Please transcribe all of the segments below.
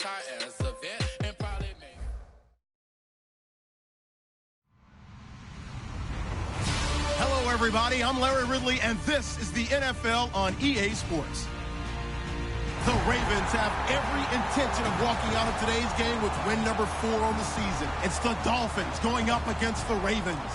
car as a vet and probably make. Hello, everybody. I'm Larry Ridley, and this is the NFL on EA Sports. The Ravens have every intention of walking out of today's game with win number 4 on the season. It's the Dolphins going up against the Ravens.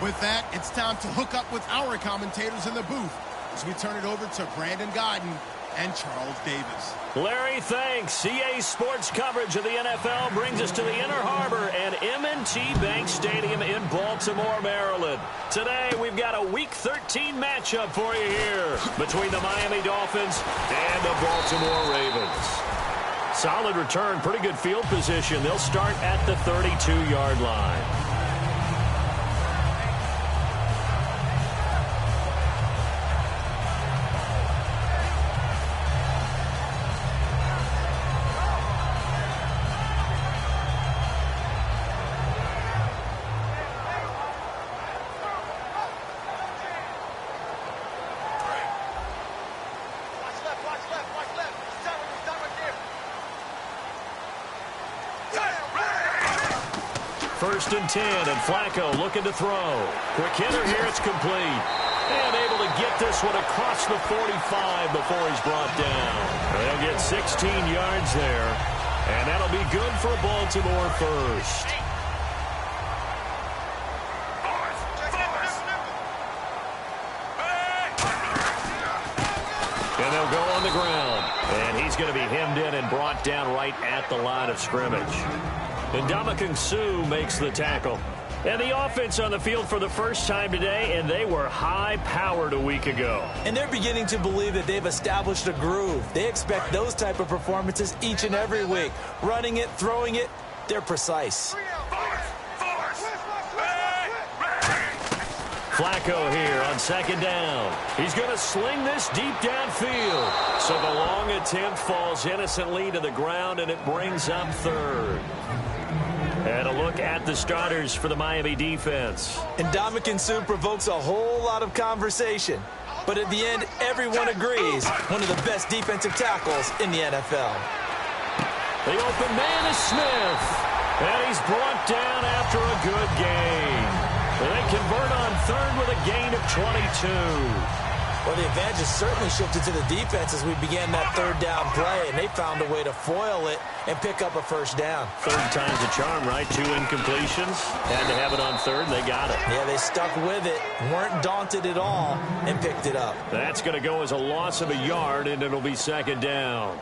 With that, it's time to hook up with our commentators in the booth as we turn it over to Brandon Godden and Charles Davis. Larry, thanks. EA Sports coverage of the NFL brings us to the Inner Harbor and M&T Bank Stadium in Baltimore, Maryland. Today, we've got a Week 13 matchup for you here between the Miami Dolphins and the Baltimore Ravens. Solid return, pretty good field position. They'll start at the 32-yard line. First and 10, and Flacco looking to throw. Quick hitter here, it's complete. And able to get this one across the 45 before he's brought down. They'll get 16 yards there, and that'll be good for Baltimore first. And they'll go on the ground. And he's going to be hemmed in and brought down right at the line of scrimmage. And Ndamukong Suh makes the tackle. And the offense on the field for the first time today, and they were high-powered a week ago. And they're beginning to believe that they've established a groove. They expect those type of performances each and every week. Running it, throwing it, they're precise. Flacco here on second down. He's going to sling this deep downfield. So the long attempt falls innocently to the ground, and it brings up third. And a look at the starters for the Miami defense. And Ndamukong Suh provokes a whole lot of conversation. But at the end, everyone agrees one of the best defensive tackles in the NFL. The open man is Smith. And he's brought down after a good gain. And they convert on third with a gain of 22. Well, the advantage has certainly shifted to the defense as we began that third down play, and they found a way to foil it and pick up a first down. Third time's a charm, right? 2 incompletions. Had to have it on third, and they got it. Yeah, they stuck with it, weren't daunted at all, and picked it up. That's going to go as a loss of a yard, and it'll be second down.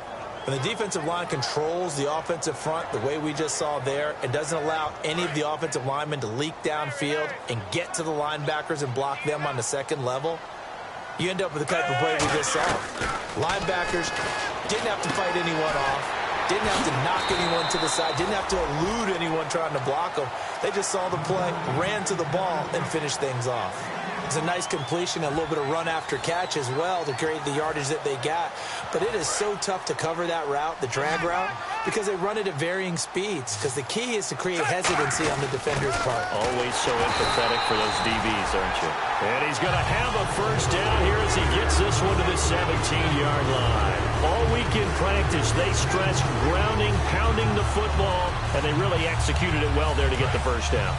When the defensive line controls the offensive front the way we just saw there, it doesn't allow any of the offensive linemen to leak downfield and get to the linebackers and block them on the second level. You end up with the type of play we just saw. Linebackers didn't have to fight anyone off, didn't have to knock anyone to the side, didn't have to elude anyone trying to block them. They just saw the play, ran to the ball, and finished things off. It's a nice completion, a little bit of run after catch as well to create the yardage that they got. But it is so tough to cover that route, the drag route, because they run it at varying speeds. Because the key is to create hesitancy on the defender's part. Always so empathetic for those DBs, aren't you? And he's going to have a first down here as he gets this one to the 17-yard line. All week in practice, they stressed grounding, pounding the football, and they really executed it well there to get the first down.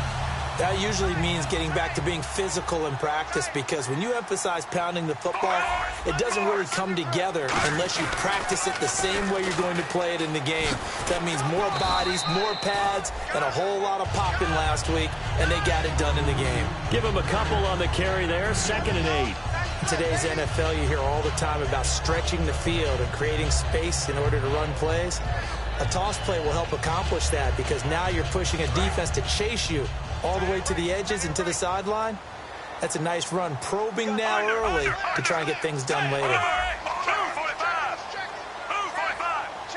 That usually means getting back to being physical in practice, because when you emphasize pounding the football, it doesn't really come together unless you practice it the same way you're going to play it in the game. That means more bodies, more pads, and a whole lot of popping last week, and they got it done in the game. Give them a couple on the carry there, 2nd and 8. In today's NFL, you hear all the time about stretching the field and creating space in order to run plays. A toss play will help accomplish that, because now you're pushing a defense to chase you all the way to the edges and to the sideline. That's a nice run, probing now early to try and get things done later.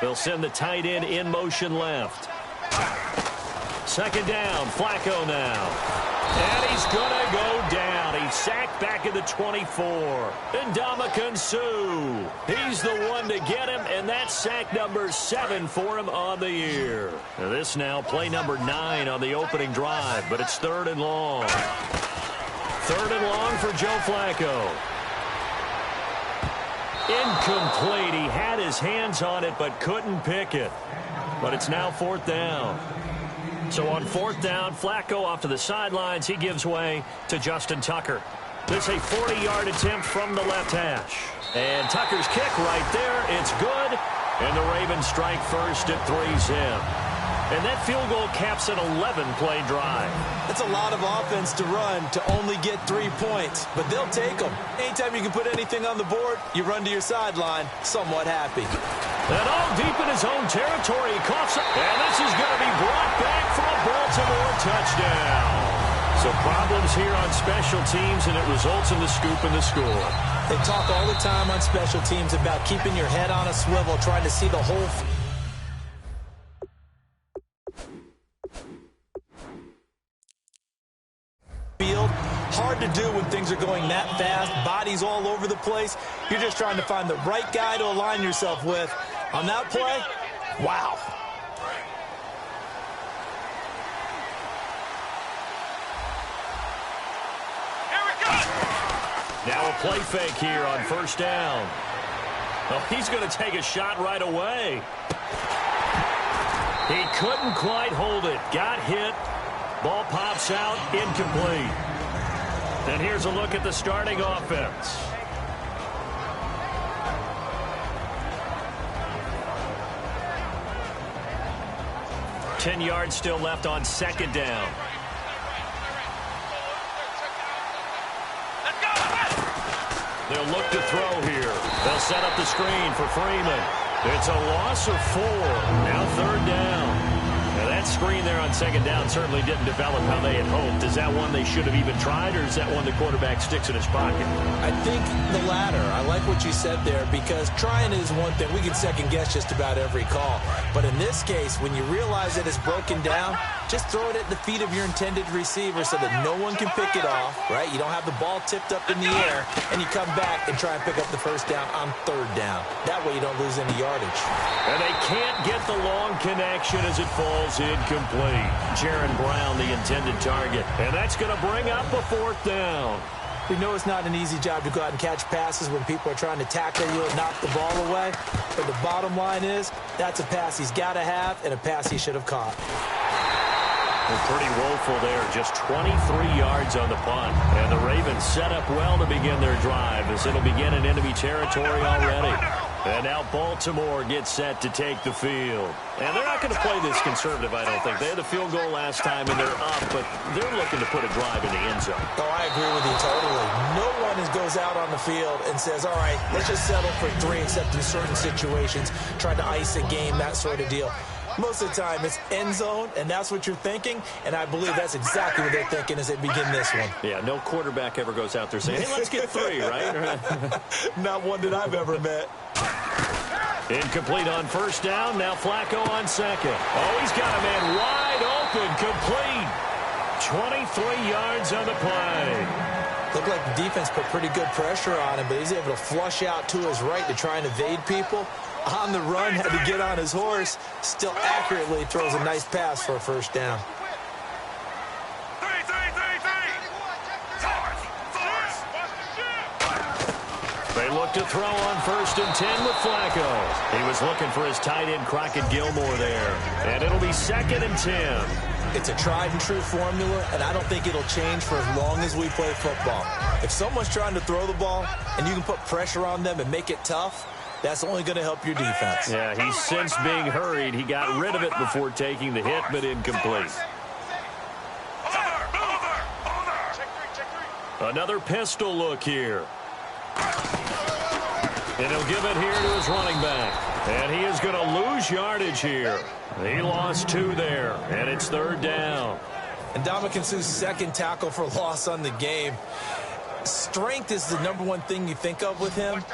They'll send the tight end in motion left. Second down, Flacco now. And he's going to go down. He's sacked back at the 24. And Ndamukong Suh, he's the one to get him, and that's sack number 7 for him on the year. Now this now play number 9 on the opening drive, but it's 3rd and long. 3rd and long for Joe Flacco. Incomplete. He had his hands on it but couldn't pick it. But it's now 4th down. So on 4th down, Flacco off to the sidelines. He gives way to Justin Tucker. This is a 40-yard attempt from the left hash. And Tucker's kick right there. It's good. And the Ravens strike first at 3-zip. And that field goal caps an 11-play drive. That's a lot of offense to run to only get 3 points, but they'll take them. Anytime you can put anything on the board, you run to your sideline somewhat happy. And all deep in his own territory, he coughs up. And this is going to be brought back for a Baltimore touchdown. So problems here on special teams, and it results in the scoop and the score. They talk all the time on special teams about keeping your head on a swivel, trying to see the whole field. Hard to do when things are going that fast, bodies all over the place. You're just trying to find the right guy to align yourself with. On that play, wow. Now a play fake here on 1st down. Oh, he's going to take a shot right away. He couldn't quite hold it. Got hit. Ball pops out. Incomplete. And here's a look at the starting offense. Ten yards still left on 2nd down. They'll look to throw here. They'll set up the screen for Freeman. It's a loss of 4. Now 3rd down. Now that screen there on 2nd down certainly didn't develop how they had hoped. Is that one they should have even tried, or is that one the quarterback sticks in his pocket? I think the latter. I like what you said there, because trying is one thing. We can second-guess just about every call. But in this case, when you realize that it's broken down, just throw it at the feet of your intended receiver so that no one can pick it off, right? You don't have the ball tipped up in the air, and you come back and try and pick up the 1st down on 3rd down. That way you don't lose any yardage. And they can't get the long connection as it falls incomplete. Jaron Brown, the intended target. And that's going to bring up a 4th down. We know it's not an easy job to go out and catch passes when people are trying to tackle you and knock the ball away. But the bottom line is, that's a pass he's got to have and a pass he should have caught. They're pretty woeful there. Just 23 yards on the punt. And the Ravens set up well to begin their drive, as it'll begin in enemy territory already. And now Baltimore gets set to take the field. And they're not going to play this conservative, I don't think. They had the field goal last time, and they're up, but they're looking to put a drive in the end zone. Oh, I agree with you totally. No one goes out on the field and says, all right, let's just settle for 3, except in certain situations, trying to ice a game, that sort of deal. Most of the time, it's end zone, and that's what you're thinking, and I believe that's exactly what they're thinking as they begin this one. Yeah, no quarterback ever goes out there saying, hey, let's get 3, right? Not one that I've ever met. Incomplete on 1st down. Now Flacco on 2nd. Oh, he's got a man wide open. Complete. 23 yards on the play. Looked like the defense put pretty good pressure on him, but he's able to flush out to his right to try and evade people. On the run, had to get on his horse. Still accurately throws a nice pass for a 1st down. They look to throw on 1st and 10 with Flacco. He was looking for his tight end, Crockett Gilmore, there. And it'll be 2nd and 10. It's a tried-and-true formula, and I don't think it'll change for as long as we play football. If someone's trying to throw the ball and you can put pressure on them and make it tough, that's only going to help your defense. Yeah, he's since being hurried. He got rid of it before taking the hit, but incomplete. Another pistol look here. And he'll give it here to his running back. And he is going to lose yardage here. He lost 2 there, and it's 3rd down. And Ndamukong Suh's 2nd tackle for loss on the game. Strength is the #1 thing you think of with him.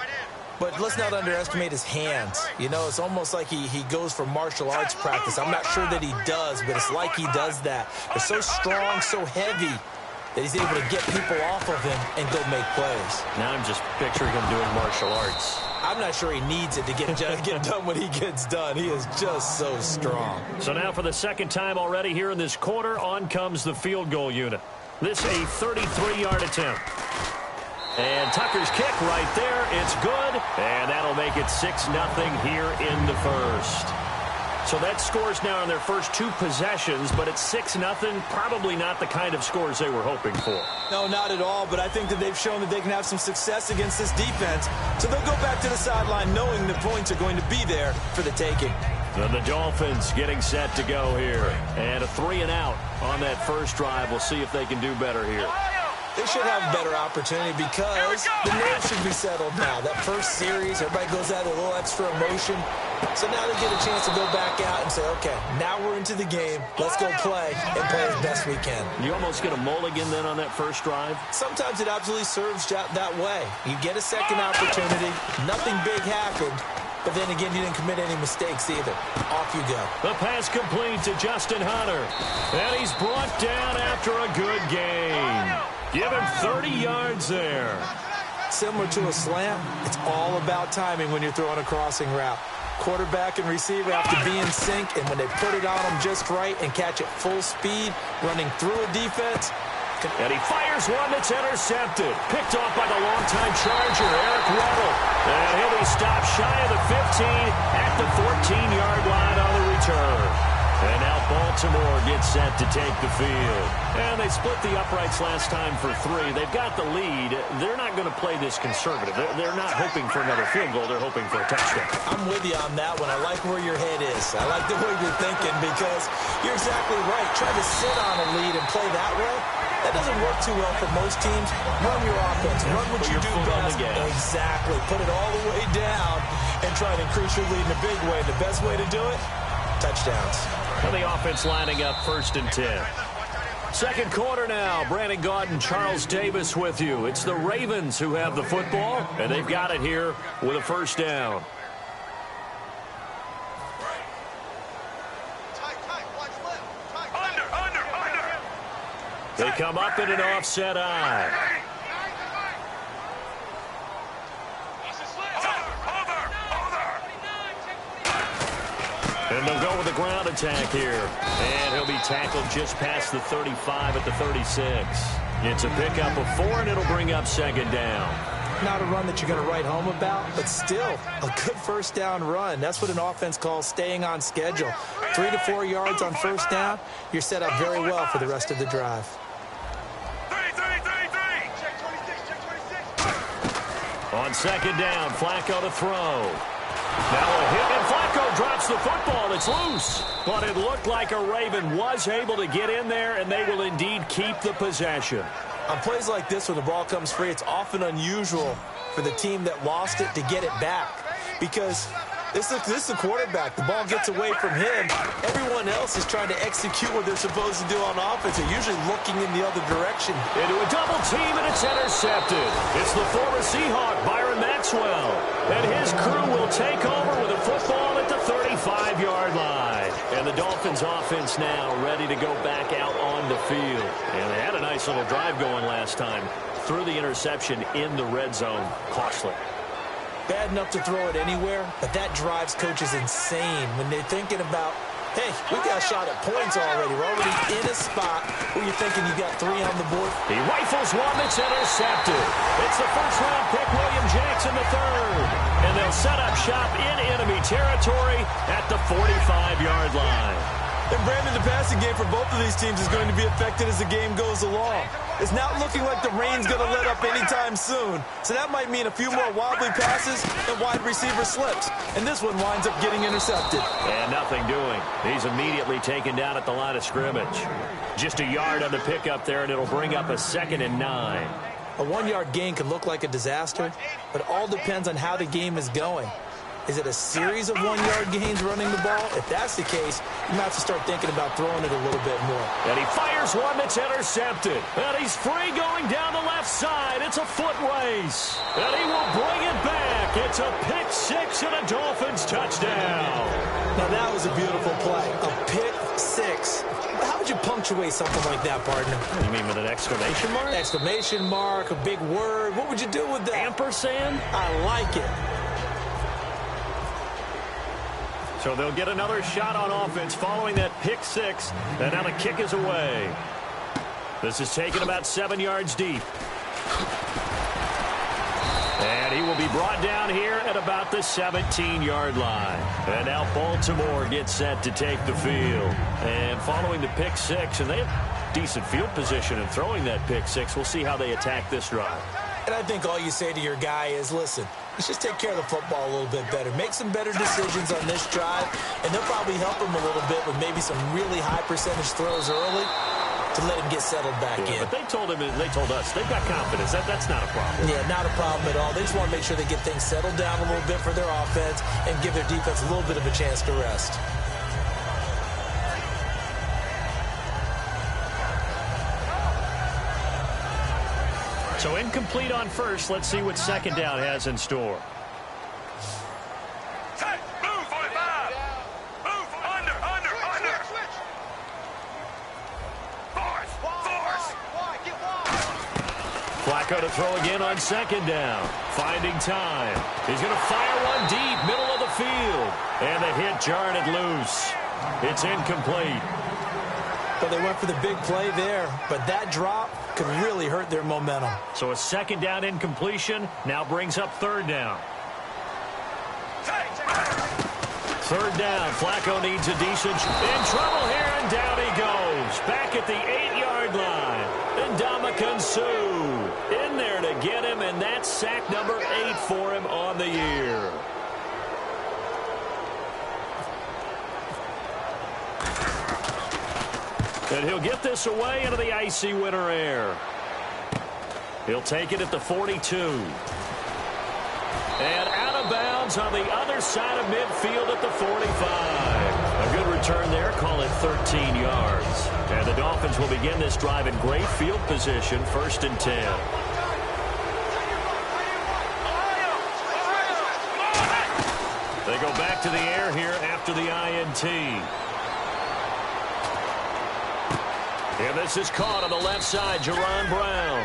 But let's not underestimate his hands. You know, it's almost like he goes for martial arts practice. I'm not sure that he does, but it's like he does that. They're so strong, so heavy, that he's able to get people off of him and go make plays. Now I'm just picturing him doing martial arts. I'm not sure he needs it to get done when he gets done. He is just so strong. So now for the 2nd time already here in this quarter, on comes the field goal unit. This a 33-yard attempt. And Tucker's kick right there. It's good. And that'll make it 6-0 here in the first. So that scores now in their first 2 possessions, but it's 6-0. Probably not the kind of scores they were hoping for. No, not at all, but I think that they've shown that they can have some success against this defense. So they'll go back to the sideline knowing the points are going to be there for the taking. And the Dolphins getting set to go here. And a 3-and-out on that first drive. We'll see if they can do better here. They should have a better opportunity because the nerves should be settled now. That first series, everybody goes out with a little extra emotion. So now they get a chance to go back out and say, okay, now we're into the game. Let's go play and play as best we can. You almost get a mulligan then on that first drive? Sometimes it absolutely serves that way. You get a second opportunity. Nothing big happened. But then again, you didn't commit any mistakes either. Off you go. The pass complete to Justin Hunter. And he's brought down after a good game. Give him 30 yards there. Similar to a slam, it's all about timing when you're throwing a crossing route. Quarterback and receiver have to be in sync, and when they put it on them just right and catch it full speed, running through a defense. And he fires one that's intercepted. Picked off by the longtime Charger, Eric Weddle. And he'll be stopped shy of the 15 at the 14-yard line on the return. And now Baltimore gets set to take the field. And they split the uprights last time for 3. They've got the lead. They're not going to play this conservative. They're not hoping for another field goal. They're hoping for a touchdown. I'm with you on that one. I like where your head is. I like the way you're thinking because you're exactly right. Trying to sit on a lead and play that way, that doesn't work too well for most teams. Run your offense. Run what you do best. Exactly. Put it all the way down and try to increase your lead in a big way. The best way to do it, touchdowns. And the offense lining up 1st and 10. Second quarter now. Brandon Gaudin, Charles Davis with you. It's the Ravens who have the football, and they've got it here with a first down. They come up in an offset eye. And they'll go with a ground attack here. And he'll be tackled just past the 35 at the 36. It's a pickup of 4, and it'll bring up 2nd down. Not a run that you're going to write home about, but still a good first down run. That's what an offense calls staying on schedule. 3 to 4 yards on first down. You're set up very well for the rest of the drive. On 2nd down, Flacco to throw. Now a hit, and Flacco drops the football. It's loose. But it looked like a Raven was able to get in there, and they will indeed keep the possession. On plays like this where the ball comes free, it's often unusual for the team that lost it to get it back. Because this is the quarterback. The ball gets away from him. Everyone else is trying to execute what they're supposed to do on offense. They're usually looking in the other direction. Into a double team, and it's intercepted. It's the former Seahawk, Byron Maxwell. And his crew will take over with a football at the 35-yard line. And the Dolphins offense now ready to go back out on the field. And they had a nice little drive going last time. Threw the interception in the red zone. Costly. Bad enough to throw it anywhere, but that drives coaches insane when they're thinking about, hey, we got a shot at points already. We're already in a spot where you're thinking you got 3 on the board. He rifles one that's intercepted. It's the first-round pick, William Jackson III. And they'll set up shop in enemy territory at the 45-yard line. And Brandon, the passing game for both of these teams is going to be affected as the game goes along. It's not looking like the rain's going to let up anytime soon. So that might mean a few more wobbly passes and wide receiver slips. And this one winds up getting intercepted. And nothing doing. He's immediately taken down at the line of scrimmage. Just a yard on the pickup there, and it'll bring up a 2nd and 9. A 1-yard gain could look like a disaster, but it all depends on how the game is going. Is it a series of 1-yard gains running the ball? If that's the case, you might have to start thinking about throwing it a little bit more. And he fires one that's intercepted. And he's free going down the left side. It's a foot race. And he will bring it back. It's a pick 6 and a Dolphins touchdown. Now that was a beautiful play. A pick 6. How would you punctuate something like that, partner? You mean with an exclamation mark? Exclamation mark, a big word. What would you do with that? Ampersand? I like it. So they'll get another shot on offense following that pick 6. And now the kick is away. This is taken about 7 yards deep. will be brought down here at about the 17-yard line. And now Baltimore gets set to take the field. And following the pick six, and they have decent field position in throwing that pick six. We'll see how they attack this drive. And I think all you say to your guy is, listen, let's just take care of the football a little bit better. Make some better decisions on this drive, and they'll probably help him a little bit with maybe some really high percentage throws early to let him get settled back in. But they told us, they've got confidence. That's not a problem. Yeah, not a problem at all. They just want to make sure they get things settled down a little bit for their offense and give their defense a little bit of a chance to rest. So incomplete on first. Let's see what second down has in store. Hey, move, 45. Move, under. Force. Flacco to throw again on second down. Finding time. He's going to fire one deep, middle of the field. And the hit jarred it loose. It's incomplete. But they went for the big play there, but that drop could really hurt their momentum. So a second down incompletion now brings up third down. Third down, Flacco needs a decent in trouble here, and down he goes. Back at the 8-yard line. And Ndamukong Suh in there to get him, and that's sack number 8 for him on the year. And he'll get this away into the icy winter air. He'll take it at the 42. And out of bounds on the other side of midfield at the 45. A good return there, call it 13 yards. And the Dolphins will begin this drive in great field position, 1st and 10. They go back to the air here after the INT. And this is caught on the left side, Jerron Brown.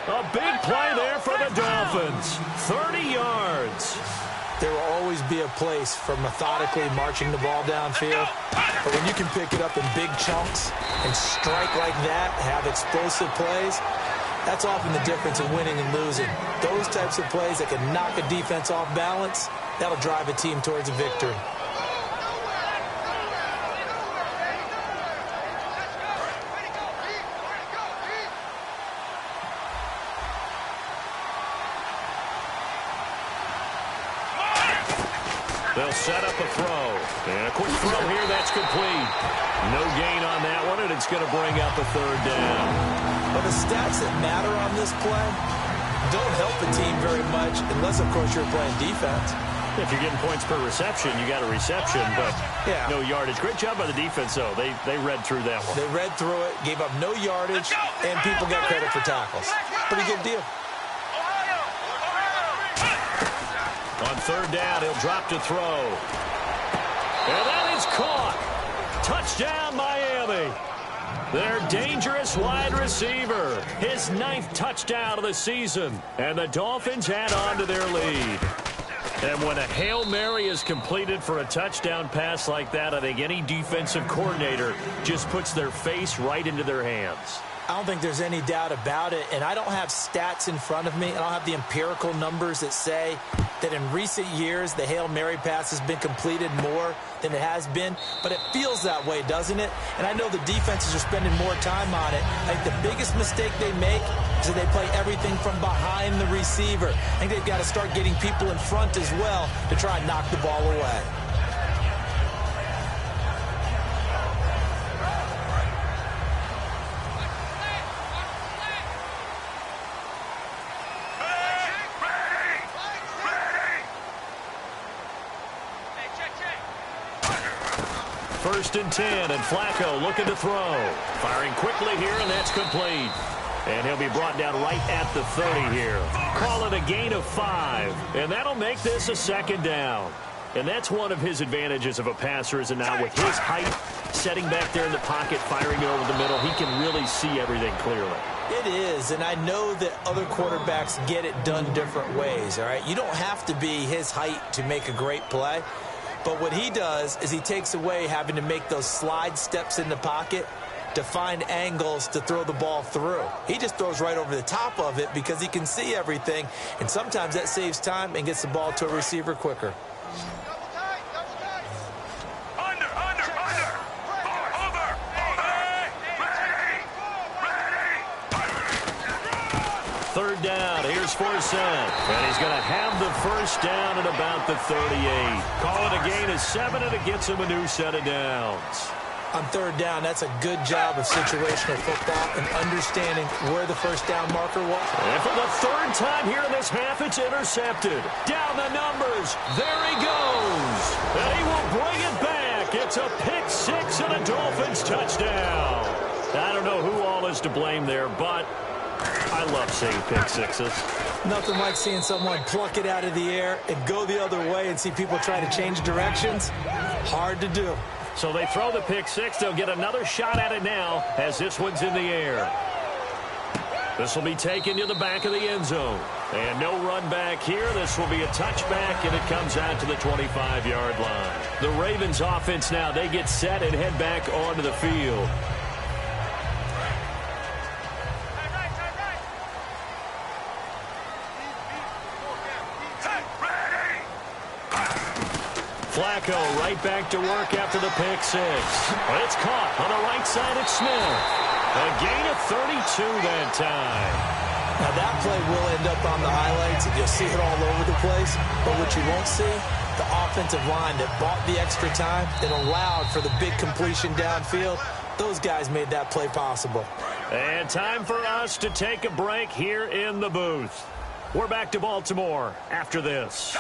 A big play there for the Dolphins. 30 yards. There will always be a place for methodically marching the ball downfield. But when you can pick it up in big chunks and strike like that, have explosive plays, that's often the difference in winning and losing. Those types of plays that can knock a defense off balance, that'll drive a team towards a victory. They'll set up a throw. And a quick throw here, that's complete. No gain on that one, and it's going to bring up a third down. But the stats that matter on this play don't help the team very much unless, of course, you're playing defense. If you're getting points per reception, you got a reception, but no yardage. Great job by the defense, though. They read through that one. They read through it, gave up no yardage, and people got credit for tackles. Pretty good deal. On third down, he'll drop to throw. And that is caught. Touchdown, Miami. Their dangerous wide receiver. His 9th touchdown of the season. And the Dolphins add on to their lead. And when a Hail Mary is completed for a touchdown pass like that, I think any defensive coordinator just puts their face right into their hands. I don't think there's any doubt about it, and I don't have stats in front of me. I don't have the empirical numbers that say that in recent years the Hail Mary pass has been completed more than it has been, but it feels that way, doesn't it? And I know the defenses are spending more time on it. I think the biggest mistake they make is that they play everything from behind the receiver. I think they've got to start getting people in front as well to try and knock the ball away. First and 10, and Flacco looking to throw. Firing quickly here, and that's complete. And he'll be brought down right at the 30 here. Call it a gain of 5, and that'll make this a second down. And that's one of his advantages of a passer, is now with his height, setting back there in the pocket, firing it over the middle, he can really see everything clearly. It is, and I know that other quarterbacks get it done different ways, all right? You don't have to be his height to make a great play. But what he does is he takes away having to make those slide steps in the pocket to find angles to throw the ball through. He just throws right over the top of it because he can see everything, and sometimes that saves time and gets the ball to a receiver quicker. Third down, here's Forsett. And he's going to have the first down at about the 38. Call it a gain of 7, and it gets him a new set of downs. On third down, that's a good job of situational football and understanding where the first down marker was. And for the third time here in this half, it's intercepted. Down the numbers. There he goes. And he will bring it back. It's a pick 6 and a Dolphins touchdown. I don't know who all is to blame there, but I love seeing pick sixes. Nothing like seeing someone pluck it out of the air and go the other way and see people try to change directions. Hard to do. So they throw the pick 6. They'll get another shot at it now as this one's in the air. This will be taken to the back of the end zone. And no run back here. This will be a touchback, and it comes out to the 25-yard line. The Ravens offense now, they get set and head back onto the field. Flacco right back to work after the pick 6. But it's caught on the right side of Smith. A gain of 32 that time. Now that play will end up on the highlights, and you'll see it all over the place. But what you won't see, the offensive line that bought the extra time and allowed for the big completion downfield, those guys made that play possible. And time for us to take a break here in the booth. We're back to Baltimore after this.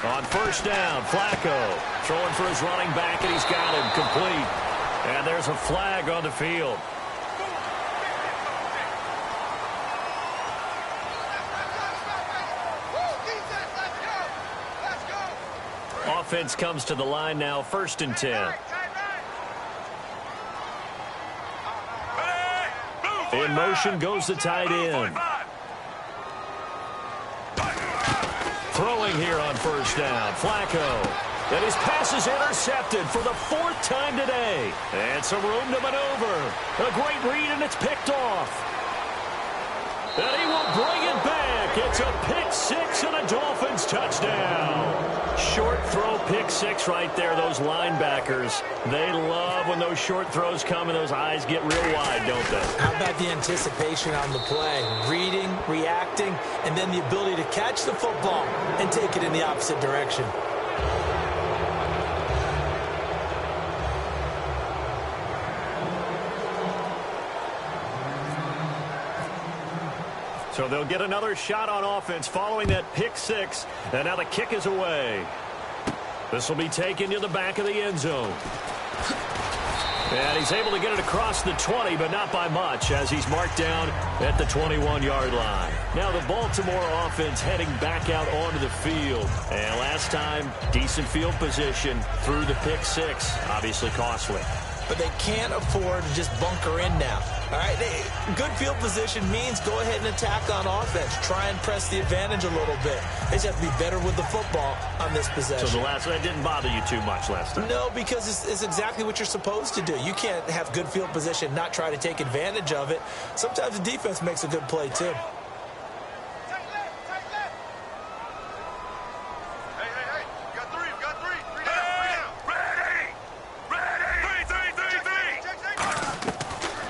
On first down, Flacco throwing for his running back, and he's got him complete. And there's a flag on the field. Offense comes to the line now, 1st and 10. In motion goes the tight end. Throwing here on first down, Flacco. And his pass is intercepted for the 4th time today. And some room to maneuver. A great read, and it's picked off. And he will bring it back. It's a pick 6 and a Dolphins touchdown. Short throw pick 6 right there. Those linebackers, they love when those short throws come and those eyes get real wide, don't they? How about the anticipation on the play? Reading, reacting, and then the ability to catch the football and take it in the opposite direction. So they'll get another shot on offense following that pick 6. And now the kick is away. This will be taken to the back of the end zone. And he's able to get it across the 20, but not by much, as he's marked down at the 21-yard line. Now the Baltimore offense heading back out onto the field. And last time, decent field position through the pick 6. Obviously costly. But they can't afford to just bunker in now. All right, good field position means go ahead and attack on offense. Try and press the advantage a little bit. They just have to be better with the football on this possession. So that didn't bother you too much last time? No, because it's exactly what you're supposed to do. You can't have good field position, not try to take advantage of it. Sometimes the defense makes a good play, too.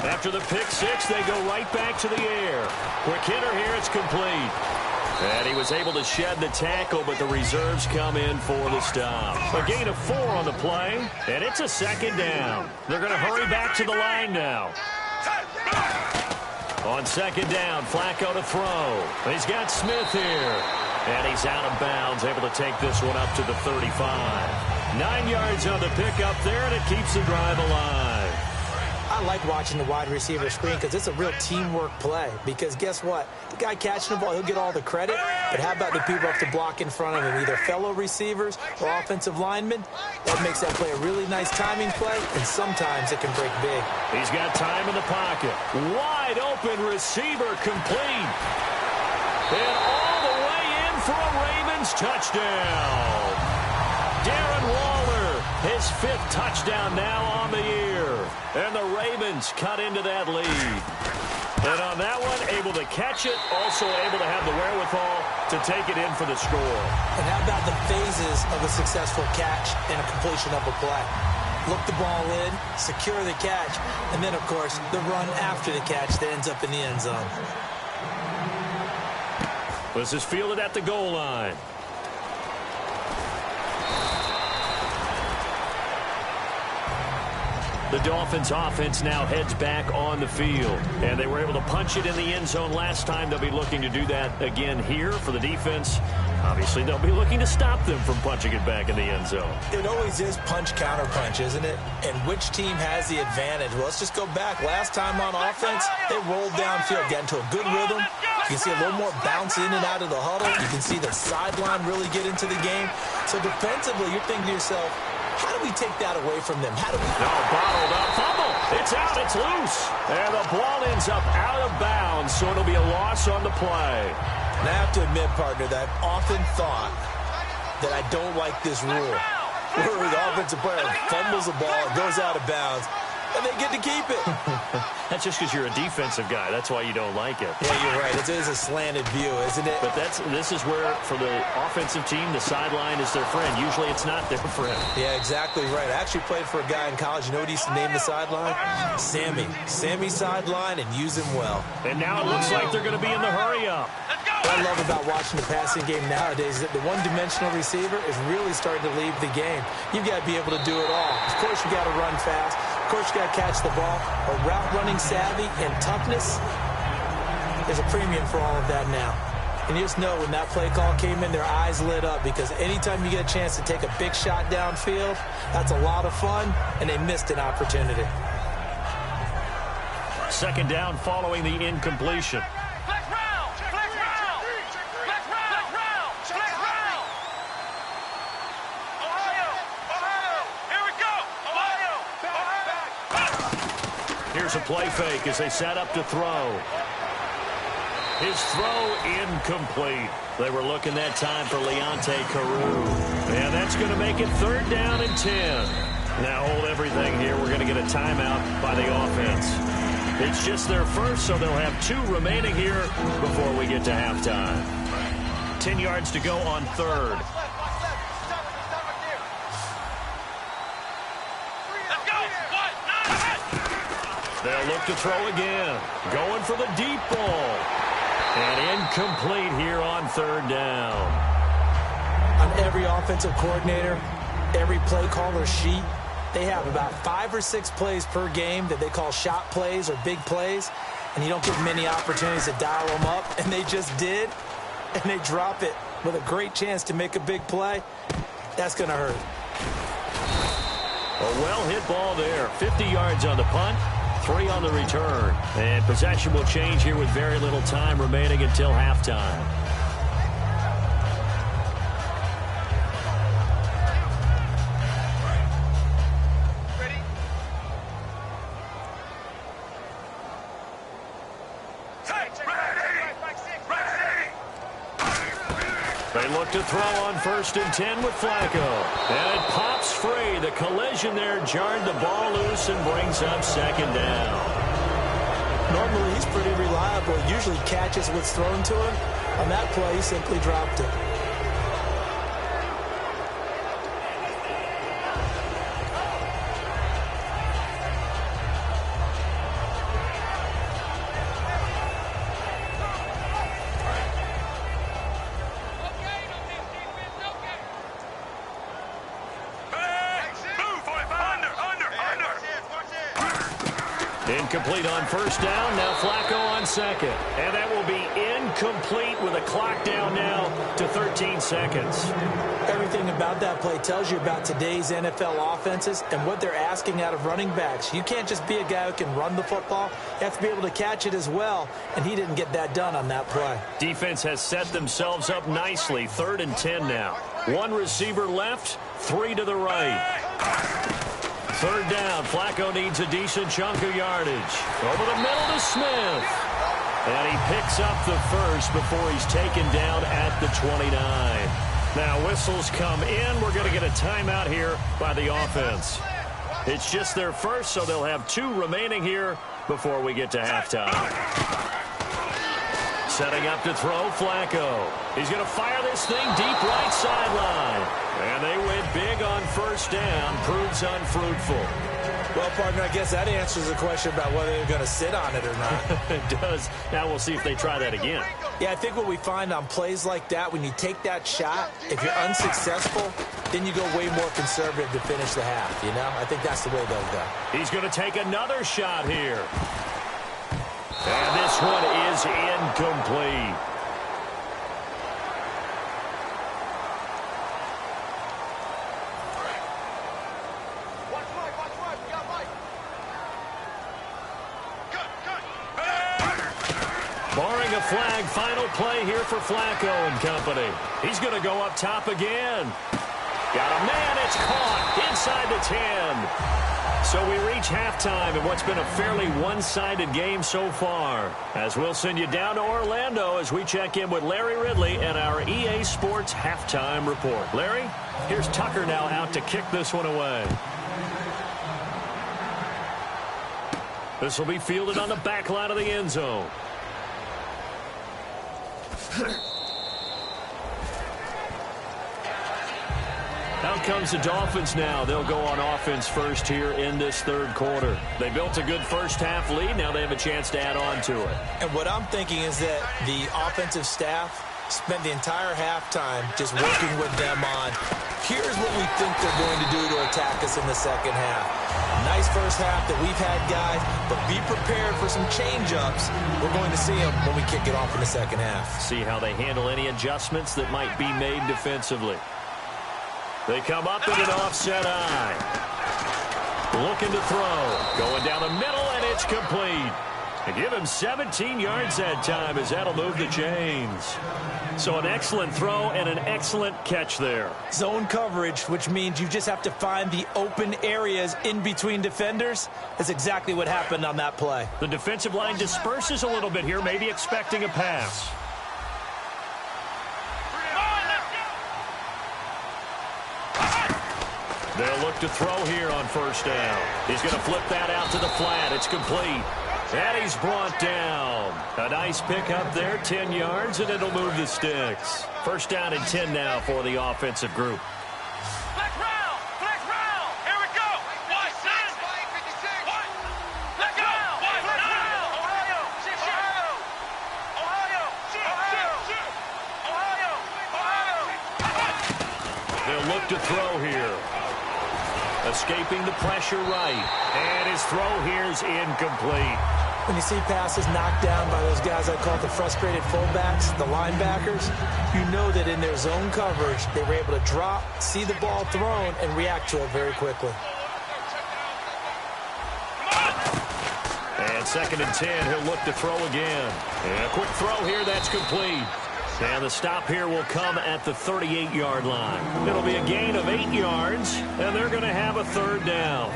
After the pick 6, they go right back to the air. Quick hitter here, it's complete. And he was able to shed the tackle, but the reserves come in for the stop. A gain of 4 on the play, and it's a 2nd down. They're going to hurry back to the line now. On 2nd down, Flacco to throw. He's got Smith here. And he's out of bounds, able to take this one up to the 35. 9 yards on the pickup there, and it keeps the drive alive. I like watching the wide receiver screen because it's a real teamwork play. Because guess what? The guy catching the ball, he'll get all the credit. But how about the people up to block in front of him, either fellow receivers or offensive linemen? That makes that play a really nice timing play, and sometimes it can break big. He's got time in the pocket. Wide open receiver complete. And all the way in for a Ravens touchdown. Darren Waller, His 5th touchdown now on the year. And the Ravens cut into that lead. And on that one, able to catch it, also able to have the wherewithal to take it in for the score. And how about the phases of a successful catch and a completion of a play? Look the ball in, secure the catch, and then, of course, the run after the catch that ends up in the end zone. This is fielded at the goal line. The Dolphins offense now heads back on the field, and they were able to punch it in the end zone last time. They'll be looking to do that again here for the defense. Obviously, they'll be looking to stop them from punching it back in the end zone. It always is punch-counter-punch, isn't it? And which team has the advantage? Well, let's just go back. Last time on offense, they rolled downfield, got into a good rhythm. You can see a little more bounce in and out of the huddle. You can see the sideline really get into the game. So defensively, you're thinking to yourself, how do we take that away from them? How do we... No, bottled up. Fumble. It's out. It's loose. And the ball ends up out of bounds, so it'll be a loss on the play. And I have to admit, partner, that I've often thought that I don't like this rule, where the offensive player fumbles the ball, it goes out of bounds, and they get to keep it. That's just because you're a defensive guy. That's why you don't like it. Yeah, you're right. It is a slanted view, isn't it? But this is where, for the offensive team, the sideline is their friend. Usually it's not their friend. Yeah, exactly right. I actually played for a guy in college. You know what he used to name the sideline? Sammy. Sammy sideline, and use him well. And now it looks like they're going to be in the hurry-up. What I love about watching the passing game nowadays is that the one-dimensional receiver is really starting to leave the game. You've got to be able to do it all. Of course, you've got to run fast. Of course, you've got to catch the ball. But route running savvy and toughness, there's a premium for all of that now. And you just know when that play call came in, their eyes lit up, because anytime you get a chance to take a big shot downfield, that's a lot of fun, and they missed an opportunity. Second down following the incompletion. Here's a play fake as they set up to throw. His throw incomplete. They were looking that time for Leonte Carew. And that's going to make it 3rd down and 10. Now hold everything here. We're going to get a timeout by the offense. It's just their first, so they'll have 2 remaining here before we get to halftime. 10 yards to go on 3rd. They'll look to throw again. Going for the deep ball. And incomplete here on 3rd down. On every offensive coordinator, every play caller sheet, they have about 5 or 6 plays per game that they call shot plays or big plays. And you don't get many opportunities to dial them up. And they just did. And they drop it with a great chance to make a big play. That's going to hurt. A well-hit ball there. 50 yards on the punt. 3 on the return. And possession will change here with very little time remaining until halftime. Ready? They look to throw on 1st and 10 with Flacco. And it pops free. The collision there jarred the ball loose and brings up 2nd down. Normally, he's pretty reliable. Usually catches what's thrown to him. On that play, he simply dropped it. Incomplete on 1st down. Now Flacco on 2nd. And that will be incomplete with a clock down now to 13 seconds. Everything about that play tells you about today's NFL offenses and what they're asking out of running backs. You can't just be a guy who can run the football. You have to be able to catch it as well, and he didn't get that done on that play. Defense has set themselves up nicely. 3rd and 10 now. 1 receiver left, 3 to the right. 3rd down. Flacco needs a decent chunk of yardage. Over the middle to Smith. And he picks up the first before he's taken down at the 29. Now whistles come in. We're going to get a timeout here by the offense. It's just their first, so they'll have 2 remaining here before we get to halftime. Setting up to throw, Flacco. He's going to fire this thing deep right sideline. And they went big on first down. Proves unfruitful. Well, partner, I guess that answers the question about whether they're going to sit on it or not. It does. Now we'll see if they try that again. Yeah, I think what we find on plays like that, when you take that shot, if you're unsuccessful, then you go way more conservative to finish the half, you know? I think that's the way they'll go. He's going to take another shot here. And this one is incomplete. Barring a flag, final play here for Flacco and company. He's going to go up top again. Got a man, it's caught inside the 10. So we reach halftime in what's been a fairly one-sided game so far. As we'll send you down to Orlando as we check in with Larry Ridley and our EA Sports halftime report. Larry, here's Tucker now out to kick this one away. This will be fielded on the back line of the end zone. Out comes the Dolphins now. They'll go on offense first here in this third quarter. They built a good first half lead. Now they have a chance to add on to it. And what I'm thinking is that the offensive staff spent the entire halftime just working with them on, here's what we think they're going to do to attack us in the second half. Nice first half that we've had, guys, but be prepared for some change-ups. We're going to see them when we kick it off in the second half. See how they handle any adjustments that might be made defensively. They come up in an offset eye. Looking to throw. Going down the middle, and it's complete. And give him 17 yards that time, as that'll move the chains. So an excellent throw and an excellent catch there. Zone coverage, which means you just have to find the open areas in between defenders. That's exactly what happened on that play. The defensive line disperses a little bit here, maybe expecting a pass. They'll look to throw here on first down. He's going to flip that out to the flat. It's complete. And he's brought down. A nice pickup there, 10 yards, and it'll move the sticks. First down and 10 now for the offensive group. Flex round! Flex round! Here we go! What? Six! What? Let go! What? Flex round! Ohio! Ohio! Ohio! Ohio! Ohio! They'll look to throw here. Escaping the pressure right. And his throw here's incomplete. When you see passes knocked down by those guys I call the frustrated fullbacks, the linebackers, you know that in their zone coverage, they were able to drop, see the ball thrown, and react to it very quickly. And second and 10, he'll look to throw again. And a quick throw here, that's complete. And the stop here will come at the 38-yard line. It'll be a gain of 8 yards, and they're going to have a third down.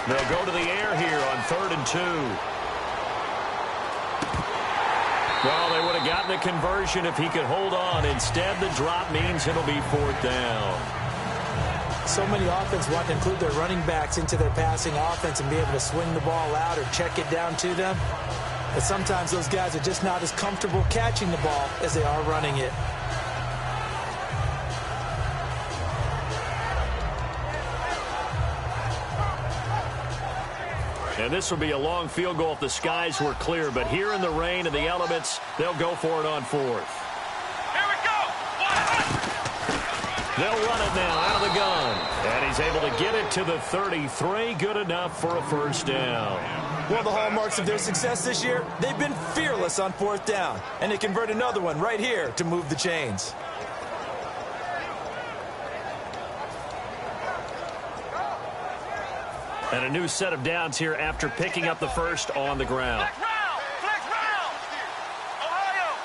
They'll go to the air here on 3rd and 2. Well, they would have gotten a conversion if he could hold on. Instead, the drop means it'll be 4th down. So many offenses want to include their running backs into their passing offense and be able to swing the ball out or check it down to them. But sometimes those guys are just not as comfortable catching the ball as they are running it. And this will be a long field goal if the skies were clear. But here in the rain and the elements, they'll go for it on 4th. Here we go! They'll run it now out of the gun. And he's able to get it to the 33. Good enough for a first down. One of the hallmarks of their success this year, they've been fearless on 4th down. And they convert another one right here to move the chains. And a new set of downs here after picking up the first on the ground. Flex round! Flex round! Ohio!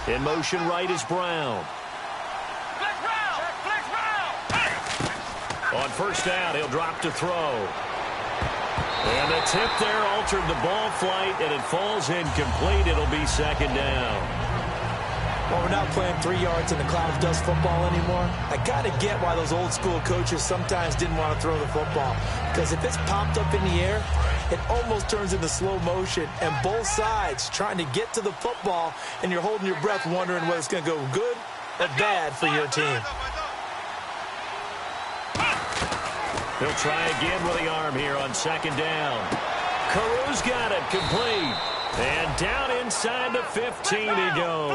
In motion right is Brown. Flex round. Flex round. On first down, he'll drop to throw. And the tip there altered the ball flight, and it falls incomplete. It'll be second down. Well, we're not playing 3 yards in the cloud of dust football anymore. I kind of get why those old school coaches sometimes didn't want to throw the football. Because if it's popped up in the air, it almost turns into slow motion. And both sides trying to get to the football, and you're holding your breath wondering whether it's going to go good or bad for your team. He'll try again with the arm here on second down. Carew's got it complete. And down inside the 15 he goes.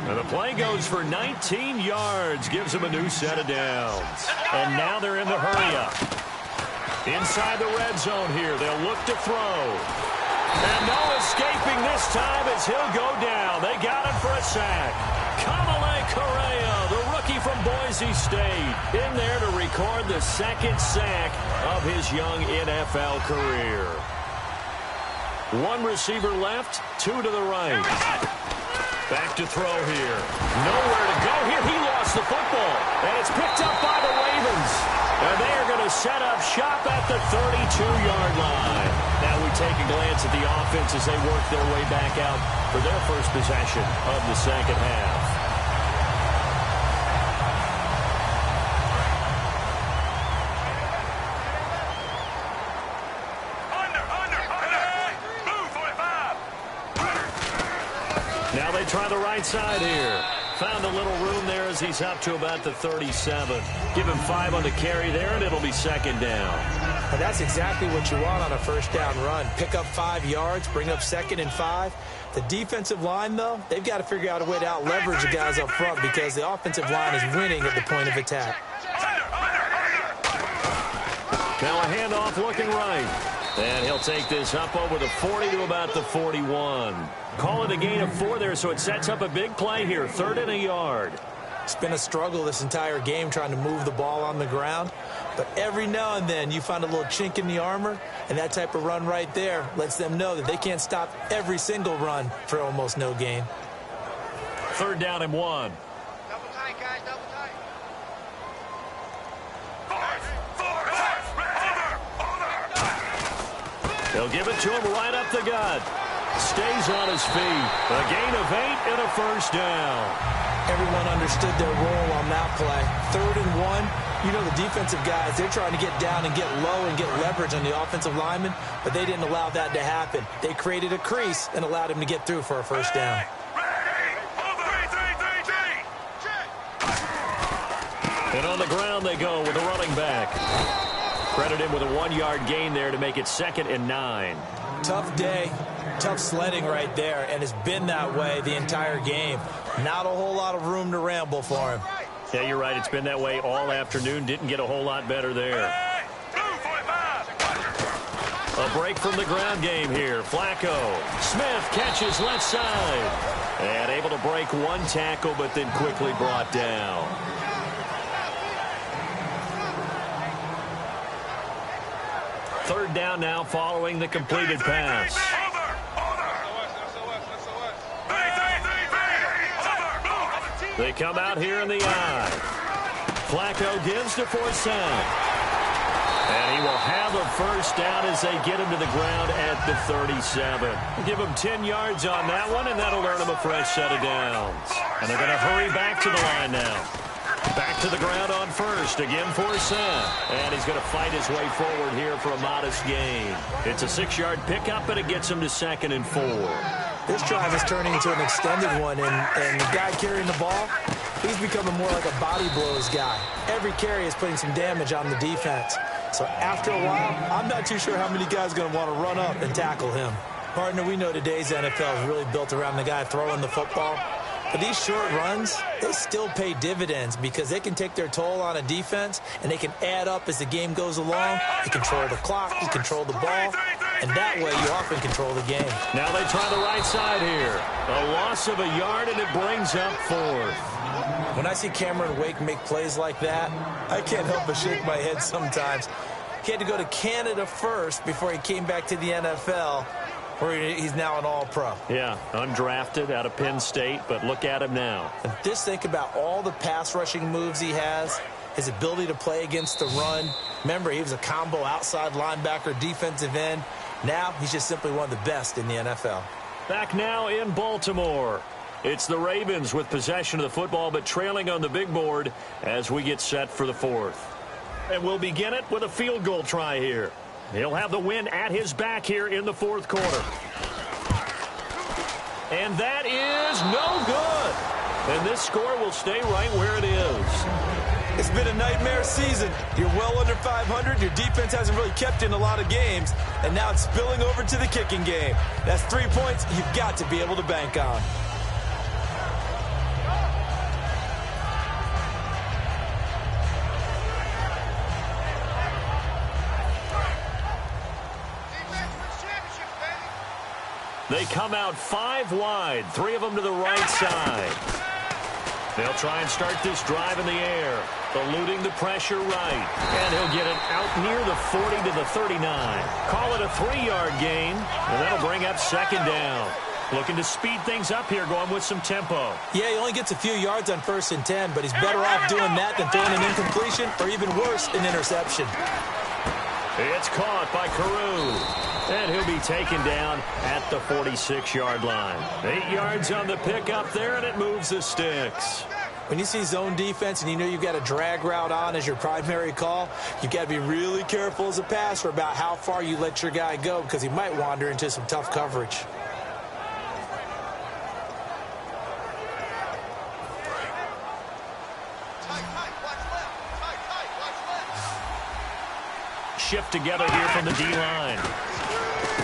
And the play goes for 19 yards. Gives him a new set of downs. And now they're in the hurry-up. Inside the red zone here. They'll look to throw. And no escaping this time as he'll go down. They got him for a sack. Kamale Correa, the rookie from Boise State, in there to record the second sack of his young NFL career. One receiver left, two to the right. Back to throw here. Nowhere to go here. He lost the football. And it's picked up by the Ravens. And they are going to set up shop at the 32-yard line. Now we take a glance at the offense as they work their way back out for their first possession of the second half. Now they try the right side here. Found a little room there as he's up to about the 37. Give him 5 on the carry there, and it'll be second down. And that's exactly what you want on a first down run. Pick up 5 yards, bring up 2nd and 5. The defensive line, though, they've got to figure out a way to out-leverage the guys up front because the offensive line is winning at the point of attack. Now a handoff looking right. And he'll take this up over the 40 to about the 41. Call it a gain of 4 there, so it sets up a big play here. 3rd and a yard. It's been a struggle this entire game trying to move the ball on the ground. But every now and then you find a little chink in the armor, and that type of run right there lets them know that they can't stop every single run for almost no gain. 3rd down and 1. Double tight, guys. Double tight. They'll give it to him right up the gut. Stays on his feet. A gain of 8 and a first down. Everyone understood their role on that play. 3rd and 1. You know the defensive guys, they're trying to get down and get low and get leverage on the offensive lineman, but they didn't allow that to happen. They created a crease and allowed him to get through for a first down. And on the ground they go with a running back. Credit him with a 1-yard gain there to make it 2nd and 9. Tough day, tough sledding right there, and it's been that way the entire game. Not a whole lot of room to ramble for him. Yeah, you're right. It's been that way all afternoon. Didn't get a whole lot better there. A break from the ground game here. Flacco. Smith catches left side. And able to break 1 tackle, but then quickly brought down. Third down now following the completed pass. They come out here in the eye. Flacco gives to Forsett. And he will have a first down as they get him to the ground at the 37. Give him 10 yards on that one, and that'll earn him a fresh set of downs. And they're going to hurry back to the line now. Back to the ground on first. Again, Forsett. And he's going to fight his way forward here for a modest gain. It's a 6-yard pickup, and it gets him to 2nd and 4. This drive is turning into an extended one, and the guy carrying the ball, he's becoming more like a body blows guy. Every carry is putting some damage on the defense. So after a while, I'm not too sure how many guys are going to want to run up and tackle him. Partner, we know today's NFL is really built around the guy throwing the football. But these short runs, they still pay dividends because they can take their toll on a defense, and they can add up as the game goes along. You control the clock, you control the ball, and that way you often control the game. Now they try the right side here. A loss of a yard, and it brings up 4th. When I see Cameron Wake make plays like that, I can't help but shake my head sometimes. He had to go to Canada first before he came back to the NFL. or he's now an all-pro. Yeah, undrafted out of Penn State, but look at him now. And just think about all the pass rushing moves he has, his ability to play against the run. Remember, he was a combo outside linebacker, defensive end. Now he's just simply one of the best in the NFL. Back now in Baltimore. It's the Ravens with possession of the football, but trailing on the big board as we get set for the fourth. And we'll begin it with a field goal try here. He'll have the win at his back here in the fourth quarter. And that is no good. And this score will stay right where it is. It's been a nightmare season. You're well under 500. Your defense hasn't really kept in a lot of games. And now it's spilling over to the kicking game. That's 3 points you've got to be able to bank on. They come out 5 wide, 3 of them to the right side. They'll try and start this drive in the air, eluding the pressure right. And he'll get it out near the 40 to the 39. Call it a 3-yard gain, and that'll bring up second down. Looking to speed things up here, going with some tempo. Yeah, he only gets a few yards on 1st and 10, but he's better off doing that than throwing an incompletion or even worse, an interception. It's caught by Carew. And he'll be taken down at the 46-yard line. 8 yards on the pick up there, and it moves the sticks. When you see zone defense and you know you've got a drag route on as your primary call, you've got to be really careful as a passer about how far you let your guy go because he might wander into some tough coverage. Shift together here from the D-line.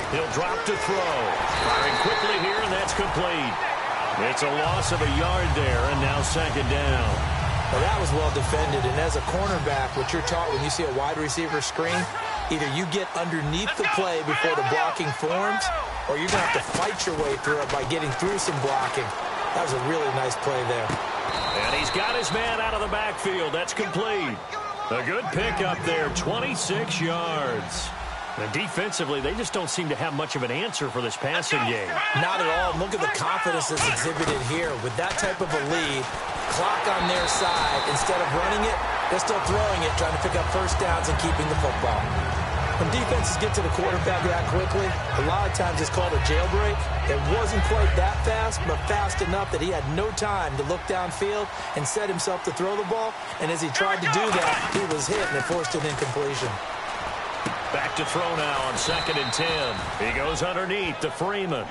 He'll drop to throw. Firing quickly here, and that's complete. It's a loss of a yard there, and now second down. Well, that was well defended, and as a cornerback, what you're taught when you see a wide receiver screen, either you get underneath the play before the blocking forms, or you're going to have to fight your way through it by getting through some blocking. That was a really nice play there. And he's got his man out of the backfield. That's complete. A good pickup there, 26 yards. And defensively, they just don't seem to have much of an answer for this passing game. Not at all. Look at the confidence that's exhibited here. With that type of a lead, clock on their side, instead of running it, they're still throwing it, trying to pick up first downs and keeping the football. When defenses get to the quarterback that quickly, a lot of times it's called a jailbreak. It wasn't quite that fast, but fast enough that he had no time to look downfield and set himself to throw the ball. And as he tried to do that, he was hit and it forced an incompletion. Back to throw now on 2nd and 10. He goes underneath to Freeman.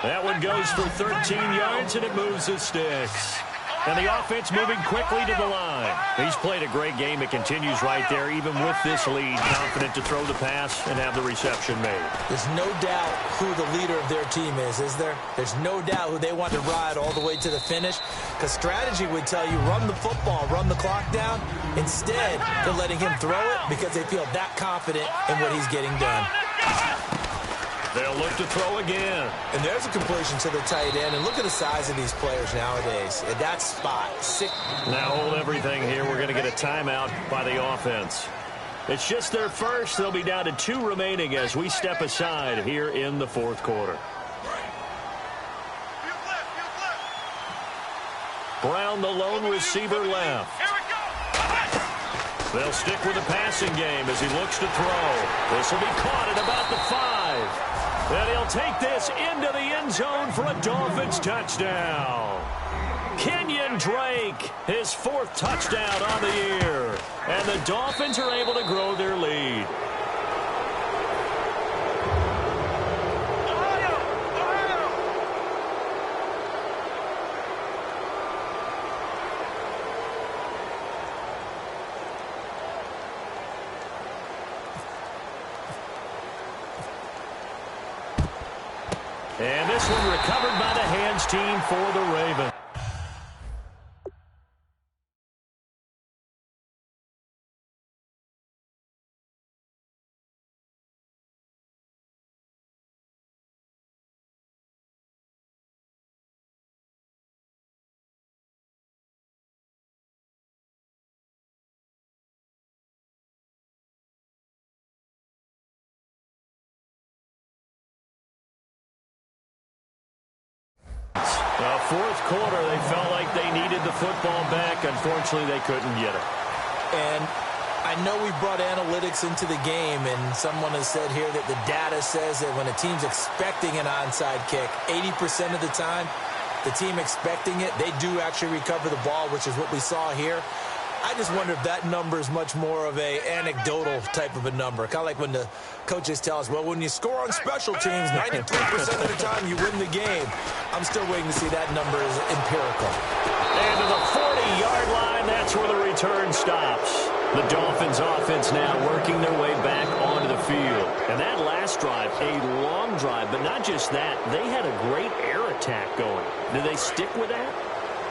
That one goes for 13 yards, and it moves the sticks. And the offense moving quickly to the line. He's played a great game. It continues right there, even with this lead. Confident to throw the pass and have the reception made. There's no doubt who the leader of their team is there? There's no doubt who they want to ride all the way to the finish. Because strategy would tell you, run the football, run the clock down. Instead, they're letting him throw it because they feel that confident in what he's getting done. They'll look to throw again. And there's a completion to the tight end. And look at the size of these players nowadays. At that spot. Now hold everything here. We're going to get a timeout by the offense. It's just their first. They'll be down to 2 remaining as we step aside here in the fourth quarter. Brown, the lone receiver, left. They'll stick with the passing game as he looks to throw. This will be caught at about the 5. And he'll take this into the end zone for a Dolphins touchdown. Kenyon Drake, his 4th touchdown on the year. And the Dolphins are able to grow their lead. And this one recovered by the hands team for the Ravens. Fourth quarter, they felt like they needed the football back. Unfortunately, they couldn't get it. And I know we brought analytics into the game, and someone has said here that the data says that when a team's expecting an onside kick, 80% of the time, the team expecting it, they do actually recover the ball, which is what we saw here. I just wonder if that number is much more of a anecdotal type of a number. Kind of like when the coaches tell us, well, when you score on special teams, 93% of the time you win the game. I'm still waiting to see that number is empirical. And to the 40-yard line, that's where the return stops. The Dolphins offense now working their way back onto the field. And that last drive, a long drive, but not just that, they had a great air attack going. Did they stick with that?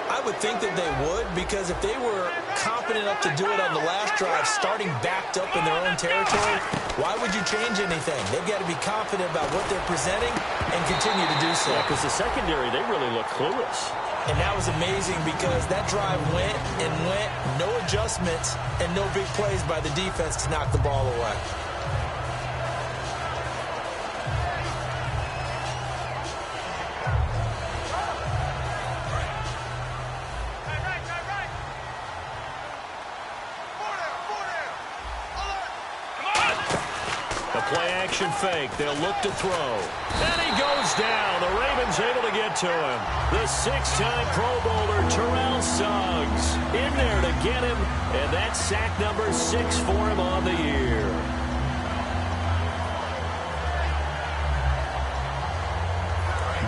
I would think that they would, because if they were confident enough to do it on the last drive, starting backed up in their own territory, why would you change anything? They've got to be confident about what they're presenting and continue to do so. Yeah, because the secondary, they really look clueless. And that was amazing because that drive went and went, no adjustments, and no big plays by the defense to knock the ball away. Play-action fake. They'll look to throw. And he goes down. The Ravens able to get to him. The six-time Pro Bowler, Terrell Suggs, in there to get him. And that's sack number 6 for him on the year.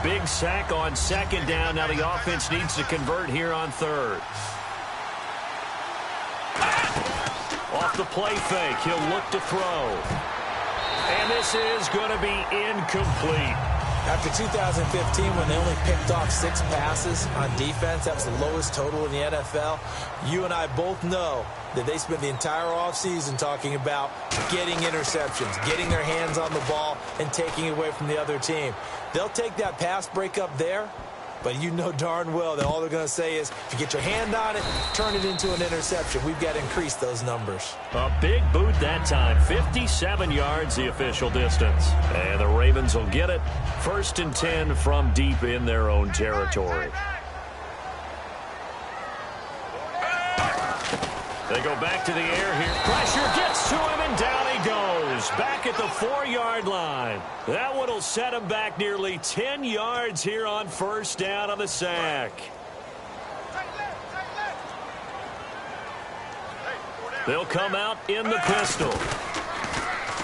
Big sack on second down. Now the offense needs to convert here on third. Off the play fake. He'll look to throw. And this is going to be incomplete. After 2015, when they only picked off 6 passes on defense, that was the lowest total in the NFL. You and I both know that they spent the entire offseason talking about getting interceptions, getting their hands on the ball, and taking it away from the other team. They'll take that pass breakup there, but you know darn well that all they're going to say is, if you get your hand on it, turn it into an interception. We've got to increase those numbers. A big boot that time. 57 yards, the official distance. And the Ravens will get it. 1st and 10 from deep in their own territory. They go back to the air here. Pressure gets to him, and down he goes. Back at the 4-yard line. That one will set him back nearly 10 yards here on 1st down on the sack. They'll come out in the pistol.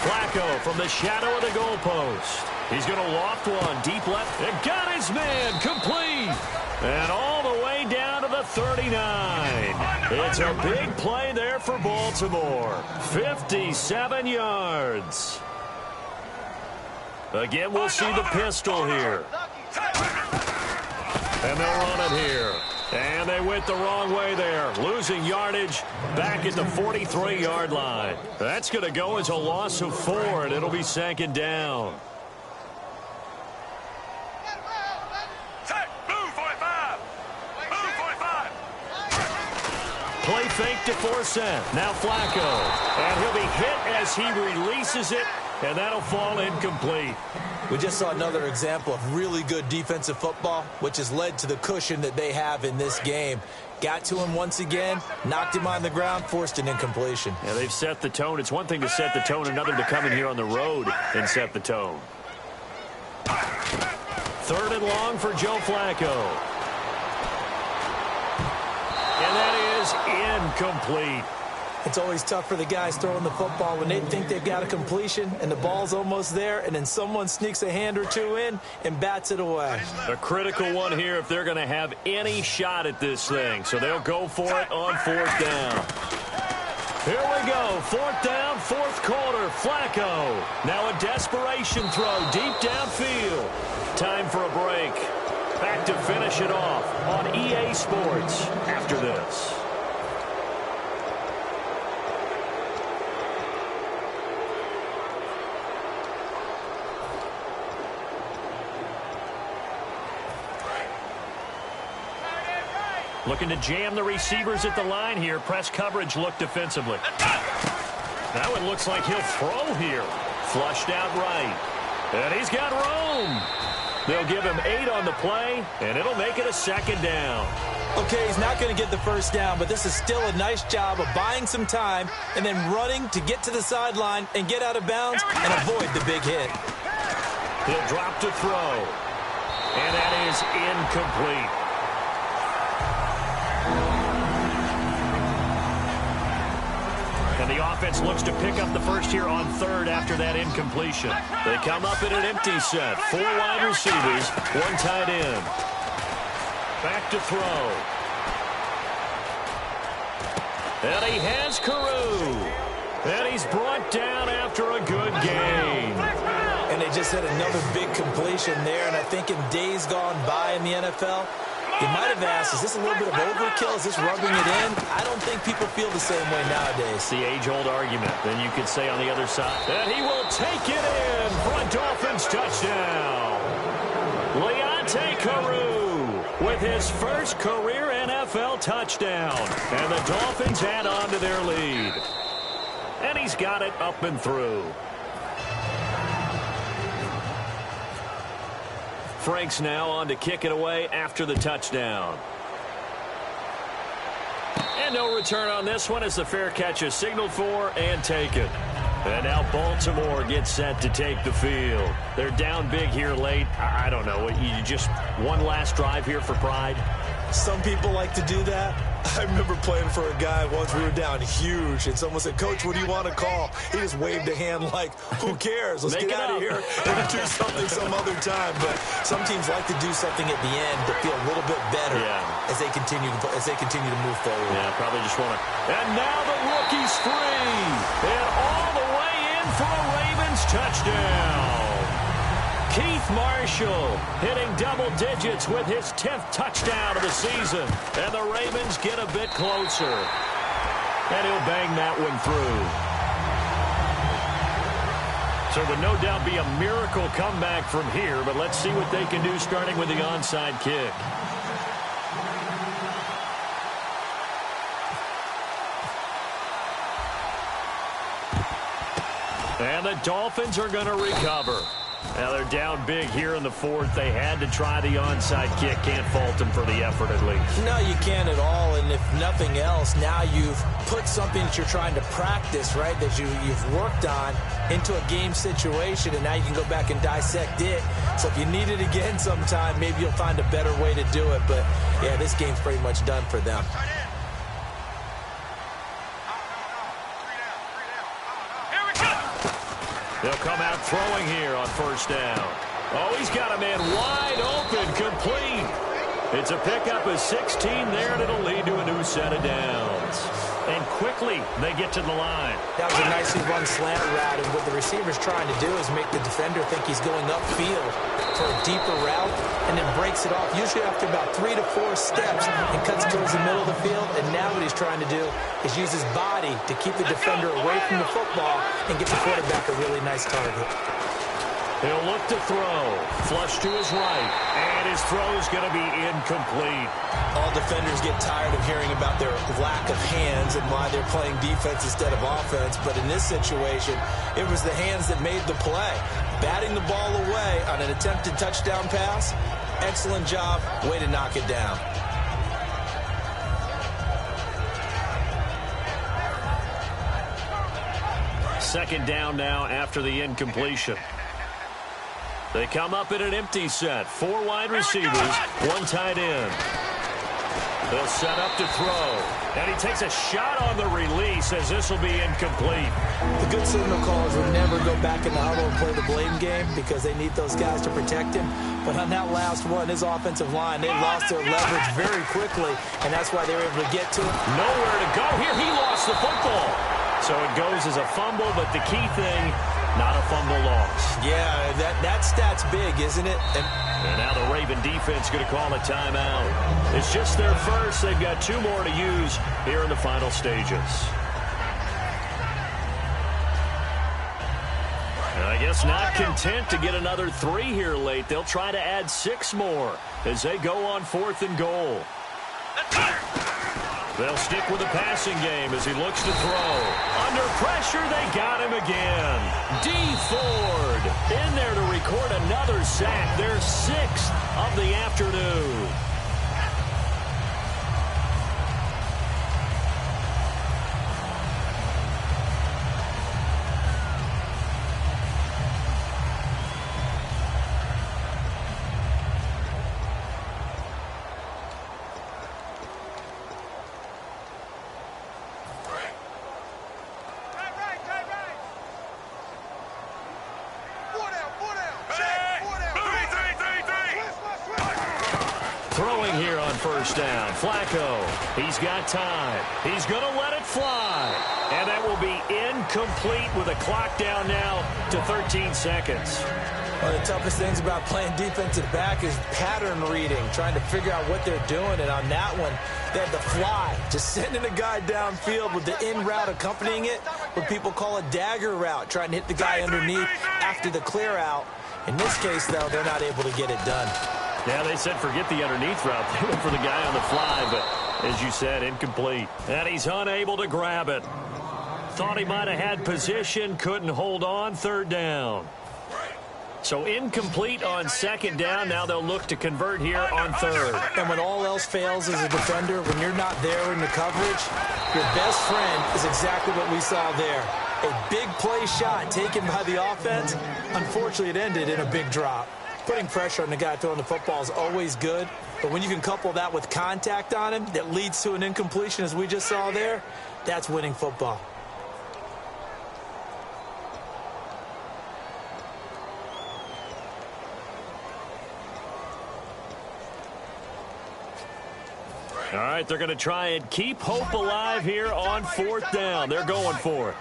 Flacco from the shadow of the goalpost. He's going to loft one deep left. And got his man complete. And all the way down to the 39. It's a big play there for Baltimore. 57 yards. Again, we'll see the pistol here. And they'll run it here. And they went the wrong way there. Losing yardage back at the 43-yard line. That's going to go as a loss of 4, and it'll be 2nd down. Play fake to force it. Now Flacco. And he'll be hit as he releases it, and that'll fall incomplete. We just saw another example of really good defensive football, which has led to the cushion that they have in this game. Got to him once again, knocked him on the ground, forced an incompletion. Yeah, they've set the tone. It's one thing to set the tone, another to come in here on the road and set the tone. 3rd and long for Joe Flacco. And that is incomplete. It's always tough for the guys throwing the football when they think they've got a completion and the ball's almost there, and then someone sneaks a hand or two in and bats it away. A critical one here if they're going to have any shot at this thing. So they'll go for it on 4th down. Here we go. 4th down, 4th quarter. Flacco. Now a desperation throw deep downfield. Time for a break. Back to finish it off on EA Sports after this. Looking to jam the receivers at the line here. Press coverage look defensively. Now it looks like he'll throw here. Flushed out right. And he's got room. They'll give him 8 on the play, and it'll make it a second down. Okay, he's not going to get the first down, but this is still a nice job of buying some time and then running to get to the sideline and get out of bounds and avoid the big hit. He'll drop to throw, and that is incomplete. And the offense looks to pick up the first here on third after that incompletion. They come up in an empty set. 4 wide receivers, 1 tight end. Back to throw. And he has Carew. And he's brought down after a good game. And they just had another big completion there. And I think in days gone by in the NFL, you might have asked, is this a little bit of overkill? Is this rubbing it in? I don't think people feel the same way nowadays. The age-old argument. Then you could say on the other side, and he will take it in for a Dolphins touchdown. Leonte Carew with his first career NFL touchdown. And the Dolphins add on to their lead. And he's got it up and through. Franks now on to kick it away after the touchdown. And no return on this one as the fair catch is signaled for and taken. And now Baltimore gets set to take the field. They're down big here late. I don't know. You just one last drive here for pride? Some people like to do that. I remember playing for a guy once. We were down huge, and someone said, "Coach, what do you want to call?" He just waved a hand like, "Who cares? Let's get out of here and do something some other time." But some teams like to do something at the end to feel a little bit better as they continue to move forward. Yeah, probably just want to. And now the rookie's free, and all the way in for a Ravens touchdown. Keith Marshall hitting double digits with his 10th touchdown of the season. And the Ravens get a bit closer. And he'll bang that one through. So there no doubt be a miracle comeback from here, but let's see what they can do starting with the onside kick. And the Dolphins are going to recover. Now they're down big here in the fourth. They had to try the onside kick. Can't fault them for the effort at least. No, you can't at all. And if nothing else, now you've put something that you're trying to practice, right, that you've worked on into a game situation, and now you can go back and dissect it. So if you need it again sometime, maybe you'll find a better way to do it. But, yeah, this game's pretty much done for them. They'll come out throwing here on first down. Oh, he's got a man wide open, complete. It's a pickup of 16 there, and it'll lead to a new set of downs. And quickly, they get to the line. That was a nicely run slant route, and what the receiver's trying to do is make the defender think he's going upfield for a deeper route, and then breaks it off, usually after about 3 to 4 steps, and cuts towards the middle of the field. And now what he's trying to do is use his body to keep the defender away from the football and get the quarterback a really nice target. He'll look to throw. Flush to his right. And his throw's going to be incomplete. All defenders get tired of hearing about their lack of hands and why they're playing defense instead of offense. But in this situation, it was the hands that made the play. Batting the ball away on an attempted touchdown pass. Excellent job. Way to knock it down. Second down now after the incompletion. They come up in an empty set. 4 wide receivers, 1 tight end. They'll set up to throw. And he takes a shot on the release as this will be incomplete. The good signal callers would never go back in the huddle and play the blame game because they need those guys to protect him. But on that last one, his offensive line, they lost their leverage very quickly, and that's why they were able to get to it. Nowhere to go here. He lost the football. So it goes as a fumble, but the key thing, not a fumble loss. Yeah, that stat's big, isn't it? And now the Raven defense going to call a timeout. It's just their first. They've got 2 more to use here in the final stages. And I guess not content to get another 3 here late. They'll try to add 6 more as they go on 4th and goal. They'll stick with the passing game as he looks to throw. Under pressure, they got him again. D. Ford in there to record another sack, their 6th of the afternoon. Throwing here on first down. Flacco, he's got time. He's going to let it fly. And that will be incomplete with a clock down now to 13 seconds. One of the toughest things about playing defensive back is pattern reading, trying to figure out what they're doing. And on that one, they had the fly, just sending a guy downfield with the in route accompanying it, what people call a dagger route, trying to hit the guy underneath after the clear out. In this case, though, they're not able to get it done. Yeah, they said forget the underneath route. They went for the guy on the fly, but as you said, incomplete. And he's unable to grab it. Thought he might have had position, couldn't hold on, third down. So incomplete on second down. Now they'll look to convert here on third. And when all else fails as a defender, when you're not there in the coverage, your best friend is exactly what we saw there. A big play shot taken by the offense. Unfortunately, it ended in a big drop. Putting pressure on the guy throwing the football is always good, but when you can couple that with contact on him that leads to an incompletion, as we just saw there, that's winning football. All right, they're going to try and keep hope alive here on fourth down. They're going for it.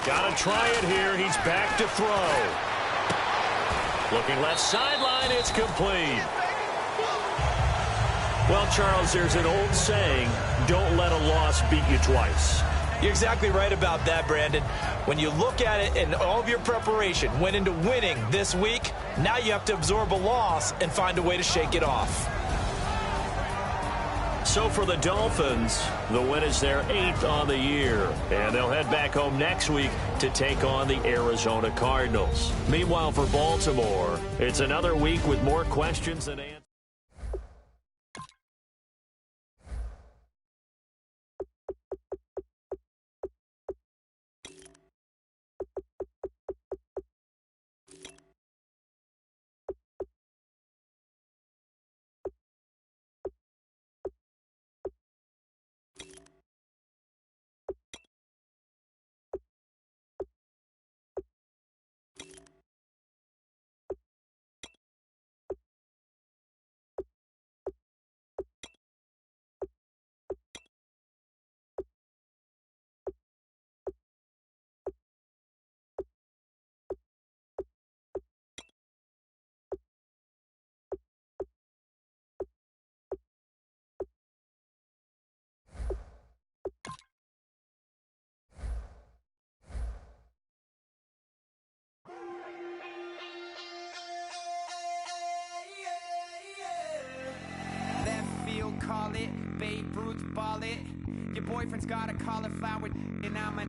Got to try it here. He's back to throw. Looking left sideline. It's complete. Well, Charles, there's an old saying, don't let a loss beat you twice. You're exactly right about that, Brandon. When you look at it and all of your preparation went into winning this week, now you have to absorb a loss and find a way to shake it off. So for the Dolphins, the win is their 8th on the year. And they'll head back home next week to take on the Arizona Cardinals. Meanwhile, for Baltimore, it's another week with more questions than answers. Call it, Babe Ruth ball it. Your boyfriend's got a cauliflower and I'm a...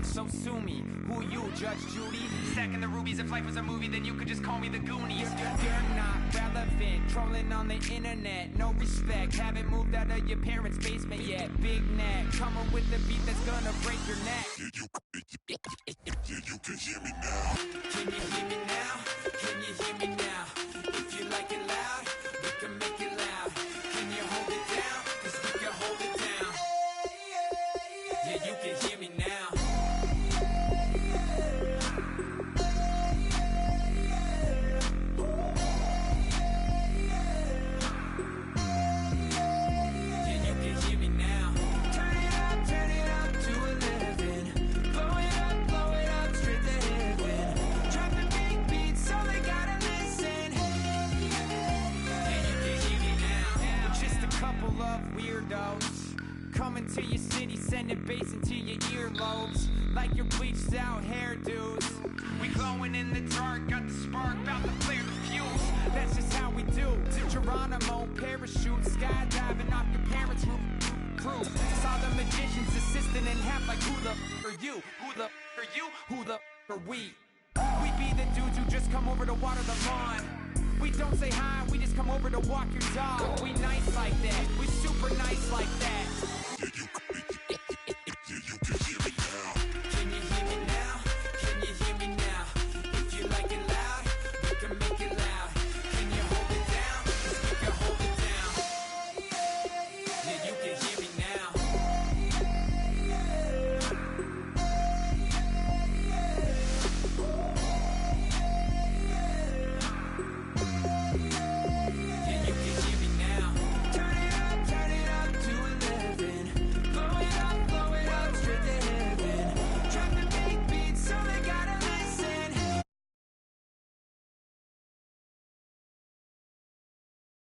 So sue me, who you, Judge Judy? Stacking the rubies, if life was a movie, then you could just call me the Goonies. You're not relevant, trolling on the internet, no respect. Haven't moved out of your parents' basement yet. Big neck, coming with the beat that's gonna break your neck. You can hear me now. Can you hear me now? Can you hear me now? If you like it loud, we can make it loud. Can you hold it down? 'Cause we can hold it down. Yeah, you can hear me now. Yeah, you can hear me now. Turn it up to 11. Blow it up straight to heaven. Drop the big beats so they gotta listen. Yeah, you can hear me now. We're just a couple of weirdos coming to your city saying sending bass into your earlobes like your bleached out hairdos. We glowing in the dark, got the spark, about to flare the fuse. That's just how we do. To Geronimo, parachute, skydiving off your parents' roof. Saw the magician's assistant in half like who the are you? Who the are you? Who the are we? We be the dudes who just come over to water the lawn. We don't say hi, we just come over to walk your dog. We nice like that, we super nice like that.